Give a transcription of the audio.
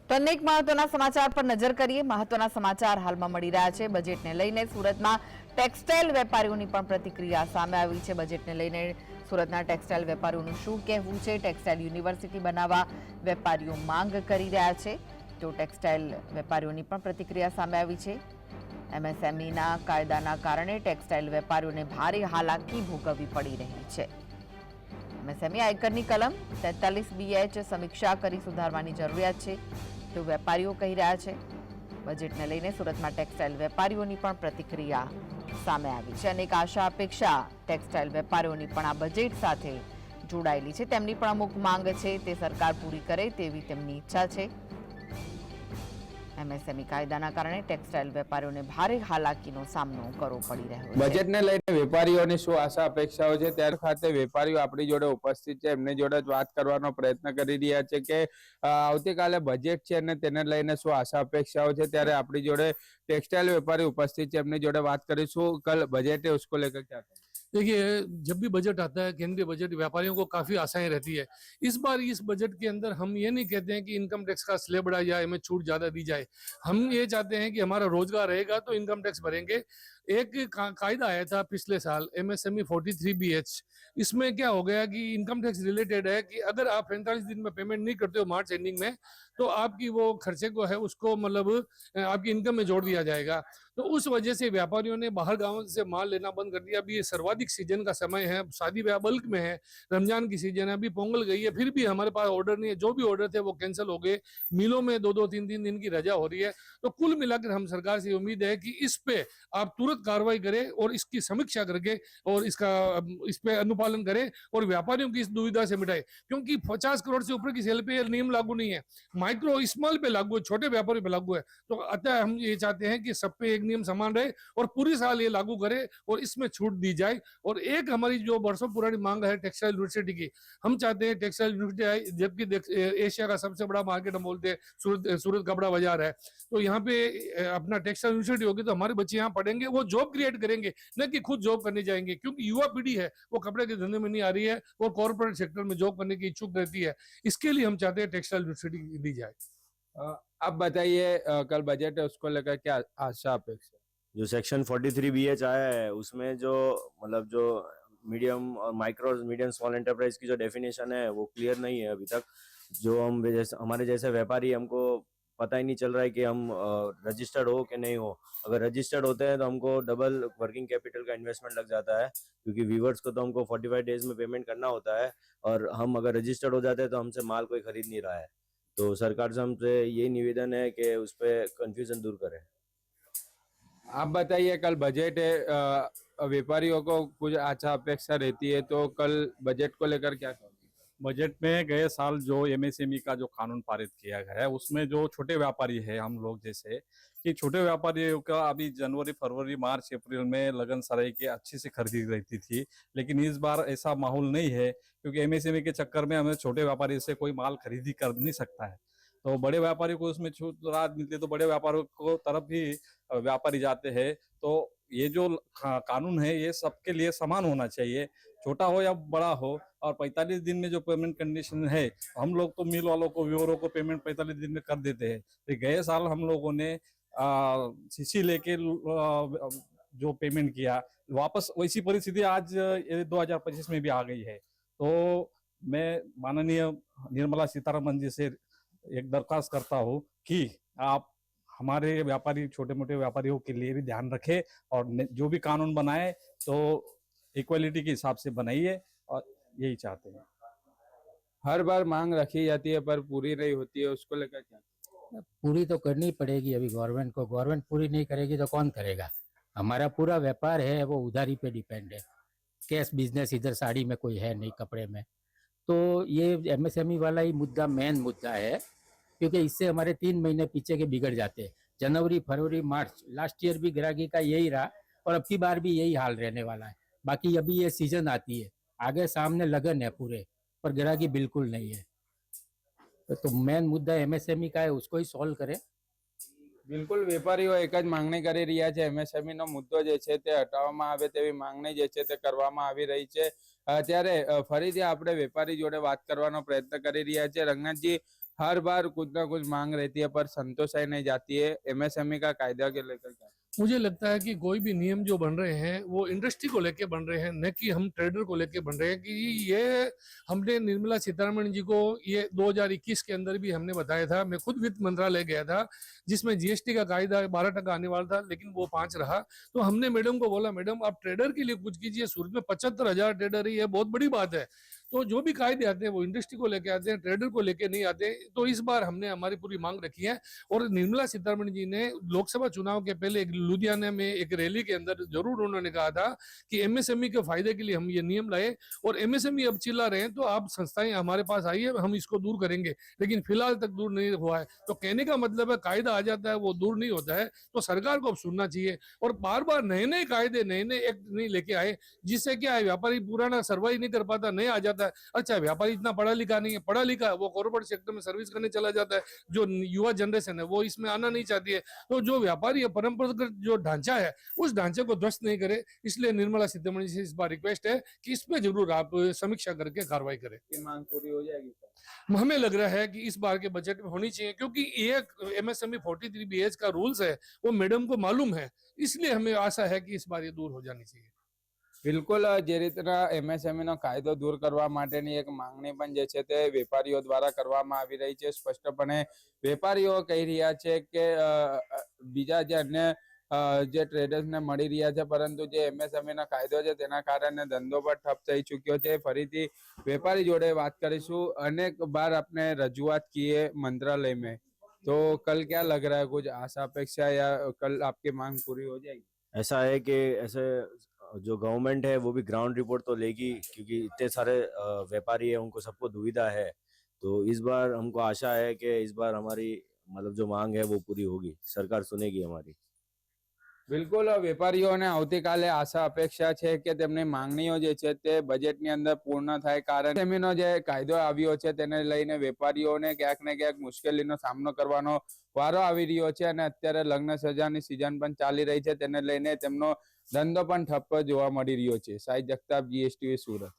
તો અનેક મહત્વના સમાચાર પર નજર કરીએ। મહત્વના સમાચાર હાલમાં મળી રહ્યા છે। બજેટને લઈને સુરતમાં ટેક્સટાઇલ વેપારીઓની પણ પ્રતિક્રિયા સામે આવી છે। બજેટને લઈને સુરતના ટેક્સટાઇલ વેપારીઓનું શું કહેવું છે? ટેક્સટાઇલ યુનિવર્સિટી બનાવવા વેપારીઓ માંગ કરી રહ્યા છે, તો ટેક્સટાઇલ વેપારીઓની પણ પ્રતિક્રિયા સામે આવી છે। એમએસએમઈના કાયદાના કારણે ટેક્સટાઇલ વેપારીઓને ભારે હાલાકી ભોગવવી પડી રહી છે। એમએસએમઈ આયકરની કલમ 43BH સમીક્ષા કરી સુધારવાની જરૂરિયાત છે, તો વેપારીઓ કહી રહ્યા છે। બજેટને લઈને સુરતમાં ટેક્સટાઇલ વેપારીઓની પણ પ્રતિક્રિયા સામે આવી છે। અનેક આશા અપેક્ષા ટેક્સટાઇલ વેપારીઓની પણ આ બજેટ સાથે જોડાયેલી છે। તેમની પણ અમુક માંગ છે, તે સરકાર પૂરી કરે તેવી તેમની ઈચ્છા છે। એમએસએમઈ કાયદાના કારણે ટેક્સટાઇલ વેપારીઓને ભારે હાલાકીનો સામનો કરવો પડી રહ્યો છે। બજેટને લઈને વેપારીઓની શું આશા અપેક્ષાઓ છે, ત્યારે ખાતે વેપારીઓ આપણી જોડે ઉપસ્થિત છે। એમની જોડે જ વાત કરવાનો પ્રયત્ન કરી રહ્યા છે કે આવતીકાલે બજેટ છે અને તેને લઈને શું આશા અપેક્ષાઓ છે। ત્યારે આપણી જોડે ટેક્સટાइल व्यापारी उपस्थित है, एमनी जोड़े बात करीशू। कल बजट है, उसको लेकर क्या कहें? देखिए, जब भी बजट आता है, केंद्रीय बजट, व्यापारियों को काफी आशाएं रहती है। इस बार इस बजट के अंदर हम ये नहीं कहते हैं कि इनकम टैक्स का स्लैब बढ़ाया जाए, हमें छूट ज्यादा दी जाए। हम ये चाहते हैं कि हमारा रोजगार रहेगा तो इनकम टैक्स भरेंगे। एक कायदा आया था पिछले साल, एमएसएमई 43BH। इसमें क्या हो गया कि इनकम टैक्स रिलेटेड है कि अगर आप 45 दिन में पेमेंट नहीं करते हो मार्च एंडिंग में, तो आपकी वो खर्चे को है उसको मतलब आपकी इनकम में जोड़ दिया जाएगा। तो उस वजह से व्यापारियों ने बाहर गांव से माल लेना बंद कर दिया। अभी ये सर्वाधिक सीजन का समय है, शादी ब्याह बल्क में है, रमजान की सीजन है, अभी पोंगल गई है, फिर भी हमारे पास ऑर्डर नहीं है। जो भी ऑर्डर थे वो कैंसिल हो गए। मिलों में 2-2, 3-3 दिन की रजा हो रही है। तो कुल मिलाकर हम सरकार से उम्मीद है कि इस पे आप तुरंत कार्रवाई करें और इसकी समीक्षा करके और इस पे अनुपालन करें और व्यापारियों की इस दुविधा से मिटाए, क्योंकि 50 करोड़ से ऊपर की सेल पे नियम लागू नहीं है, माइक्रो स्मॉल पे लागू है, छोटे व्यापारी पे लागू है। तो अतः हम ये चाहते हैं कि सब पे एक नियम समान रहे और पूरी साल ये लागू करे और इसमें छूट दी जाए। और एक हमारी जो वर्षों पुरानी मांग है टेक्सटाइल यूनिवर्सिटी की, हम चाहते हैं टेक्सटाइल यूनिवर्सिटी आए, जबकि एशिया का सबसे बड़ा मार्केट हम बोलते हैं सूरत कपड़ा बाजार है, तो यहाँ पे अपना टेक्सटाइल यूनिवर्सिटी होगी तो हमारे बच्चे यहाँ पढ़ेंगे, वो जॉब क्रिएट करेंगे, न कि खुद जॉब करने जाएंगे। क्योंकि युवा पीढ़ी है वो कपड़े के धंधे में नहीं आ रही है, वो कॉर्पोरेट सेक्टर में जॉब करने की इच्छुक रहती है। इसके लिए हम चाहते हैं टेक्सटाइल यूनिवर्सिटी दी जाए। आप बताइए, कल बजट है, उसको लेकर क्या आशा अपेक्षा? जो सेक्शन 43BH आया है उसमें जो मतलब जो मीडियम और माइक्रो मीडियम स्मॉल एंटरप्राइज की जो डेफिनेशन है वो क्लियर नहीं है अभी तक। जो हम हमारे जैसे व्यापारी, हमको पता ही नहीं चल रहा है कि हम रजिस्टर्ड हो कि नहीं हो। अगर रजिस्टर्ड होते हैं तो हमको डबल वर्किंग कैपिटल का इन्वेस्टमेंट लग जाता है, क्योंकि व्यूवर्स को तो हमको 45 डेज में पेमेंट करना होता है, और हम अगर रजिस्टर्ड हो जाते हैं तो हमसे माल कोई खरीद नहीं रहा है। तो सरकार से हमसे ये निवेदन है कि उस पर कंफ्यूजन दूर करें। आप बताइए, कल बजट है, व्यापारियों को कुछ आशा अपेक्षा रहती है, तो कल बजट को लेकर क्या कहोगे? बजट में गए साल जो एमएसएमई का जो कानून पारित किया गया है उसमें जो छोटे व्यापारी है, हम लोग जैसे कि छोटे व्यापारियों का अभी जनवरी, फरवरी, मार्च, अप्रैल में लगन सराई की अच्छी से खरीदी रहती थी, लेकिन इस बार ऐसा माहौल नहीं है, क्योंकि एमएसएमई के चक्कर में हमें छोटे व्यापारी से कोई माल खरीदी कर नहीं सकता है। तो बड़े व्यापारी को उसमें छूट राहत मिलती है, तो बड़े व्यापारियों को तरफ ही व्यापारी जाते हैं। तो ये जो कानून है ये सबके लिए समान होना चाहिए, छोटा हो या बड़ा हो। और 45 दिन में जो पेमेंट कंडीशन है, हम लोग तो मिल वालों को, व्यूअरों को पेमेंट 45 दिन में कर देते हैं। तो गए साल हम लोगों ने सीसी लेके जो पेमेंट किया, वापस वैसी परिस्थिति आज 2025 में भी आ गई है। तो मैं माननीय निर्मला सीतारमन जी से एक दरख्वास्त करता हूँ कि आप हमारे व्यापारी, छोटे मोटे व्यापारियों के लिए भी ध्यान रखें और जो भी कानून बनाए तो इक्वलिटी के हिसाब से बनाइए, और यही चाहते हैं। हर बार मांग रखी जाती है पर पूरी नहीं होती है, उसको लेकर क्या? पूरी तो करनी पड़ेगी अभी गवर्नमेंट को। गवर्नमेंट पूरी नहीं करेगी तो कौन करेगा? हमारा पूरा व्यापार है वो उधारी पे डिपेंड है, कैश बिजनेस इधर साड़ी में कोई है नहीं, कपड़े में। तो ये एमएसएमई वाला ही मुद्दा मेन मुद्दा है, क्योंकि इससे हमारे 3 महीने पीछे के बिगड़ जाते हैं। जनवरी, फरवरी, मार्च, लास्ट ईयर भी ग्राहकी का यही रहा और अब की बार भी यही हाल रहने वाला है। बाकी अभी ये सीजन आती है, आगे सामने लगन है पूरे, पर ग्राहकी बिल्कुल नहीं है। तो मेन मुद्दा एमएसएमई का है, उसको ही सॉल्व करें। बिल्कुल, વેપારીઓ એક જ માંગણી કરી રહ્યા છે। એમએસએમઈ નો મુદ્દો જે છે તે હટાવવામાં આવે તેવી માંગણી જે છે તે કરવામાં આવી રહી છે। ત્યારે ફરીથી આપણે વેપારી જોડે વાત કરવાનો પ્રયત્ન કરી રહ્યા છે। રંગનાથજી, हर बार कुछ ना कुछ मांग रहती है पर संतोषाई नहीं जाती है। एमएसएमई का कायदा के लेकर क्या? मुझे लगता है कि कोई भी नियम जो बन रहे हैं वो इंडस्ट्री को लेके बन रहे हैं, न कि हम ट्रेडर को लेके बन रहे हैं। कि ये हमने निर्मला सीतारमण जी को ये 2021 के अंदर भी हमने बताया था। मैं खुद वित्त मंत्रालय गया था जिसमें जीएसटी का कायदा 12% आने वाला था, लेकिन वो 5 रहा। तो हमने मैडम को बोला, मैडम आप ट्रेडर के लिए कुछ कीजिए। सूरत में 75,000 ट्रेडर ही है, बहुत बड़ी बात है। तो जो भी कायदे आते हैं वो इंडस्ट्री को लेके आते हैं, ट्रेडर को लेके नहीं आते। तो इस बार हमने हमारी पूरी मांग रखी है। और निर्मला सीतारमण जी ने लोकसभा चुनाव के पहले एक लुधियाना में एक रैली के अंदर जरूर उन्होंने कहा था कि एमएसएमई के फायदे के लिए हम ये नियम लाए। और एमएसएमई अब चिल्ला रहे हैं तो आप संस्थाएं हमारे पास आइए, हम इसको दूर करेंगे, लेकिन फिलहाल तक दूर नहीं हुआ है। तो कहने का मतलब है कायदा आ जाता है वो दूर नहीं होता है। तो सरकार को अब सुनना चाहिए और बार बार नए नए कायदे, नए नए एक्ट नहीं लेके आए, जिससे क्या है व्यापारी पुराना सर्वाइव नहीं कर पाता, नया आ जाता है। अच्छा, व्यापारी इतना पढ़ा लिखा नहीं है, पढ़ा लिखा है वो कॉर्पोरेट सेक्टर में सर्विस करने चला जाता है। जो युवा जनरेशन है वो इसमें आना नहीं चाहती है। तो जो व्यापारी परंपरागत जो ढांचा है उस ढांचे को ध्वस्त नहीं करे। इसलिए निर्मला सीतारमण जी से इस बार रिक्वेस्ट है कि इस पे जरूर आप समीक्षा करके कार्रवाई करें। ये मांग पूरी हो जाएगी? हमें लग रहा है कि इस बार के बजट में होनी चाहिए, क्योंकि ये एमएसएमई 43BH का रूल्स है वो मैडम को मालूम है। इसलिए हमें आशा है कि इस बार ये दूर हो जानी चाहिए। બિલકુલ જે રીતના એમએસએમઈ નો કાયદો દૂર કરવા માટેની એક માંગણી પણ જે છે તે વેપારીઓ દ્વારા કરવામાં આવી રહી છે। સ્પષ્ટપણે વેપારીઓ કહી રહ્યા છે કે બીજા જે અન્ય જે ટ્રેડર્સ ને મળી રહ્યા છે, પરંતુ જે એમએસએમઈ નો કાયદો છે તેના કારણે ધંધો પર ઠપ થઈ ચુક્યો છે। ફરીથી વેપારી જોડે વાત કરીશું। અનેક બાર આપને રજૂઆત की है मंत्रालय में, तो कल क्या लग रहा है, कुछ आशा अपेक्षा या कल आपकी मांग पूरी हो जाएगी? ऐसा है कि ऐसे जो गवर्नमेंट है वो भी ग्राउंड रिपोर्ट तो लेगी, क्योंकि इतने सारे व्यापारी है, उनको सबको दुविधा है। तो इस बार हमको आशा है कि इस बार हमारी मतलब जो मांग है वो पूरी होगी, सरकार सुनेगी हमारी। બિલકુલ વેપારીઓને આવતીકાલે આશા અપેક્ષા છે કે તેમની માંગણીઓ જે છે તે બજેટની અંદર પૂર્ણ થાય, કારણ એમનો જે કાયદો આવ્યો છે તેને લઈને વેપારીઓને ક્યાંક ને ક્યાંક મુશ્કેલીનો સામનો કરવાનો વારો આવી રહ્યો છે અને અત્યારે લગ્ન સજાની સિઝન પણ ચાલી રહી છે, તેને લઈને તેમનો ધંધો પણ ઠપ જોવા મળી રહ્યો છે। સાહિદ જગતાપ, GSTV સુરત।